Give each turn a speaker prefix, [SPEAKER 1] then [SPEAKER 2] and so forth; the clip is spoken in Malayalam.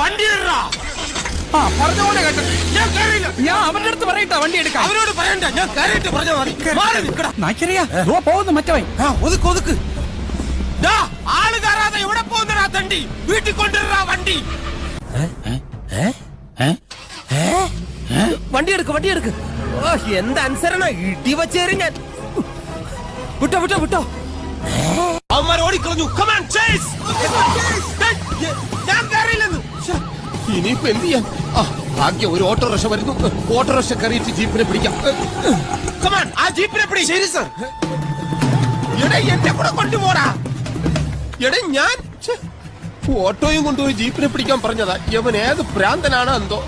[SPEAKER 1] വണ്ടി
[SPEAKER 2] പറഞ്ഞോടെ കേട്ടോ. ഞാൻ അവന്റെ അടുത്ത് പറയട്ടാ വണ്ടി എടുക്കാം.
[SPEAKER 1] അവരോട് പറയണ്ട, ഞാൻ കയറിയിട്ട് പറഞ്ഞാൽ മതി.
[SPEAKER 2] പോകുന്നു മറ്റവൻ.
[SPEAKER 1] ഒതുക്ക് ആള് കയറാതെ എവിടെ പോകുന്നടാ തണ്ടി? വീട്ടിൽ കൊണ്ടുവരാ വണ്ടി.
[SPEAKER 3] വണ്ടി എടുക്ക്. എന്താ അനുസരണ ഇടി വച്ചേരും ഞാൻ. വിട്ടോ
[SPEAKER 1] അവന്മാർ ഓടിക്കളഞ്ഞു. ഞാൻ കയറിയില്ലെന്ന്.
[SPEAKER 4] ഇനിയിപ്പോ എന്ത് ചെയ്യാൻ? ഭാഗ്യം ഒരു ഓട്ടോറിക്ഷ വരുന്നു. ഓട്ടോറിക്ഷ കയറിയിട്ട് ജീപ്പിനെ പിടിക്കാം.
[SPEAKER 1] ആ ജീപ്പിനെ പിടി.
[SPEAKER 4] ശരി സർ.
[SPEAKER 1] എടാ എന്നെ കൂടെ കൊണ്ടുപോടാ.
[SPEAKER 4] എടേ ഞാൻ ഓട്ടോയും കൊണ്ടുപോയി ജീപ്പിനെ പിടിക്കാൻ പറഞ്ഞതാ. ഇവൻ ഏത് ഭ്രാന്തനാണോ എന്തോ.